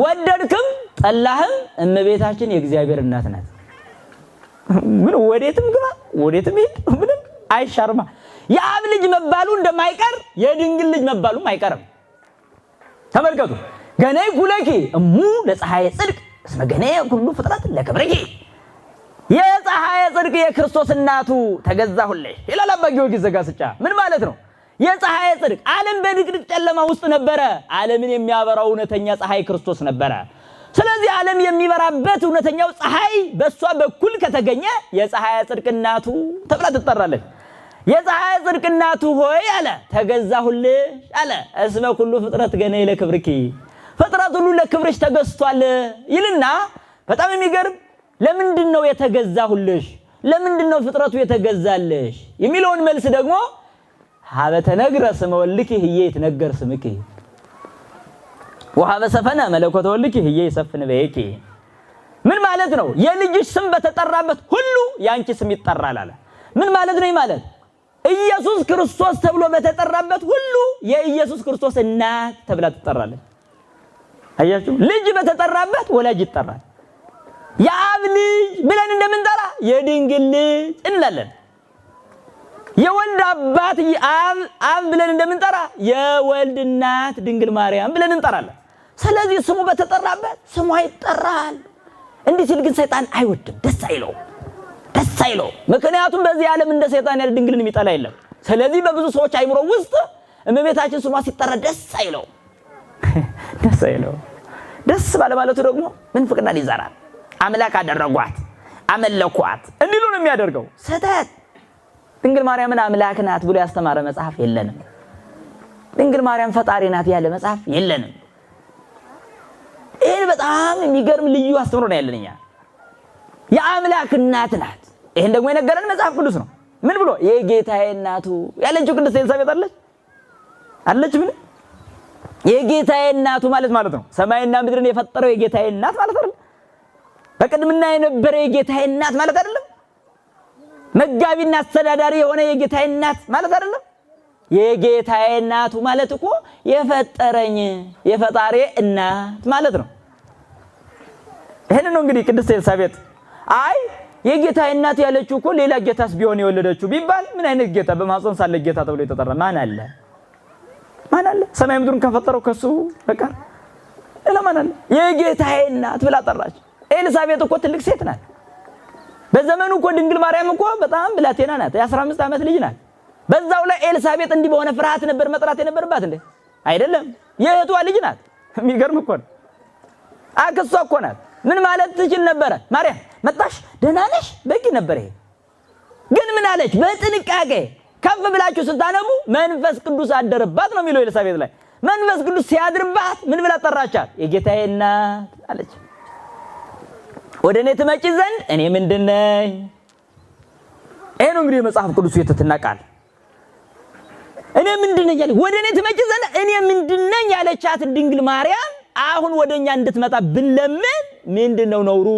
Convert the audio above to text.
ወደድክም ጠላህም እመቤታችን የእግዚአብሔር እናት ናት። ምን ወዴትም ግባ ወዴትም ሄድ ምንም አይሻርማ። የአብ ልጅ መባሉ እንደማይቀር የድንግል ልጅ መባሉም አይቀርም። ተመልከቱ። ገነይ ኩለኪ እሙ ለፀሐይ ጽድቅ እስመ ገነይ ሁሉ ፍጥረት ለክብርኪ። የፀሐይ ጽድቅ የክርስቶስ እናቱ ተገዛሁልሽ ይላል አባ ጊዮርጊስ ዘጋስጫ። ምን ማለት ነው? የፀሐይ ጽድቅ ዓለም በድቅድቅ ጨለማ ውስጥ ነበረ። ዓለምን የሚያበራው እውነተኛ ፀሐይ ክርስቶስ ነበረ። ስለዚህ ዓለም የሚበራበት እውነተኛው ፀሐይ በሷ በኩል ከተገኘ የፀሐይ ጽድቅ እናቱ ተብላ ትጠራለች። የፀሐይ ጽድቅ እናቱ ሆይ አለ ተገዛሁልሽ አለ እስመ ኩሉ ፍጥረት ገነይ ለክብርኪ። ፍጥረት ሁሉ ለክብርሽ ተገዝቷል ይልና በጣም የሚገርም ለምንድን ነው የተገዛሁልሽ? ለምንድን ነው ፍጥረቱ የተገዛልሽ? የሚለውን መልስ ደግሞ ሀበ ተነግረ ስመ ወልድኪ ህዬ ይትነገር ስምኪ ወሀበ ሰፈነ መለኮተ ወልድኪ ህዬ ይሰፍን በይኪ። ምን ማለት ነው? የልጅሽ ስም በተጠራበት ሁሉ ያንቺ ስም ይጠራል አለ። ምን ማለት ነው? ማለት ኢየሱስ ክርስቶስ ተብሎ በተጠራበት ሁሉ የኢየሱስ ክርስቶስ እናት ተብላ ትጠራለች። አያችሁ፣ ልጅ በተጠራበት ወላጅ ይጠራል። የአብ ልጅ ብለን እንደምንጠራ የድንግል ልጅ እንላለን። የወልድ አባት አብ ብለን እንደምንጠራ የወልድ እናት ድንግል ማርያም ብለን እንጠራለን። ስለዚህ ስሙ በተጠራበት ስሙ ይጠራል። እንዲህ ሲል ግን ሰይጣን አይወድም፣ ደስ አይለው። ምክንያቱም በዚህ ዓለም እንደ ሰይጣን ያለ ድንግልን የሚጠላ የለም። ስለዚህ በብዙ ሰዎች አይምሮ ውስጥ እመቤታችን ስሟ ሲጠራ ደስ አይለው። ደስ ባለማለቱ ደግሞ ምንፍቅናን ይዘራል። አምላክ አደረጓት፣ አመለኳት እንዲሉ ነው የሚያደርገው። ስህተት። ድንግል ማርያምን አምላክ ናት ብሎ ያስተማረ መጽሐፍ የለንም። ድንግል ማርያም ፈጣሪ ናት ያለ መጽሐፍ የለንም። ይሄ በጣም የሚገርም ልዩ አስተምሮ ነው ያለንኛ። የአምላክ እናት ናት። ይሄን ደግሞ የነገረን መጽሐፍ ቅዱስ ነው። ምን ብሎ የጌታዬ እናቱ ያለችው ቅድስት ኤልሳቤጥ አለች። ምን የጌታዬ እናቱ ማለት ነው? ሰማይና ምድርን የፈጠረው የጌታዬ እናት ማለት አይደል? በቅድምና የነበረ የጌታዬ እናት ማለት አይደለም? መጋቢና አስተዳዳሪ የሆነ የጌታዬ እናት ማለት አይደለም? የጌታዬ እናቱ ማለት እኮ የፈጠረኝ የፈጣሪ እናት ማለት ነው። ይሄን ነው እንግዲህ ቅድስት ኤልሳቤጥ አይ የጌታዬ እናት ያለችው እኮ ሌላ ጌታስ ቢሆን የወለደችው ቢባል ምን አይነት ጌታ በማህፀን ሳለ ጌታ ተብሎ የተጠራ ማን አለ? ሰማይ ምድሩን ከፈጠረው ከሱ በቀር ለማን አለ? የጌታዬ እናት ብላ ጠራች። ኤልሳቤጥ እኮ ትልቅ ሴት ናት። በዘመኑ እኮ ድንግል ማርያም እኮ በጣም ብላቴና ናት። የ15 ዓመት ልጅ ናት። በዛው ላይ ኤልሳቤጥ እንዲህ በሆነ ፍርሃት ነበር መጥራት የነበረባት እንዴ? አይደለም። የእህቷ ልጅ ናት። የሚገርም እኮ ነው። አክስቷ እኮ ናት። ምን ማለት ትችል ነበረ? ማርያም መጣሽ ደህና ነሽ በቂ ነበር። ይሄ ግን ምን አለች? በጥንቃቄ ከፍ ብላችሁ ስታነቡ መንፈስ ቅዱስ አደረባት ነው የሚለው ኤልሳቤጥ ላይ። መንፈስ ቅዱስ ሲያድርባት ምን ብላ ጠራቻት? የጌታዬ እናት አለች። ወደ እኔ ትመጪ ዘንድ እኔ ምንድነኝ? ይሄ ነው እንግዲህ የመጽሐፍ ቅዱስ የትህትና ቃል። እኔ ምንድነኝ ያለ ወደ እኔ ትመጪ ዘንድ እኔ ምንድነኝ ያለቻት ድንግል ማርያም አሁን ወደኛ እንድትመጣ ብንለምን ምንድነው ነውሩ?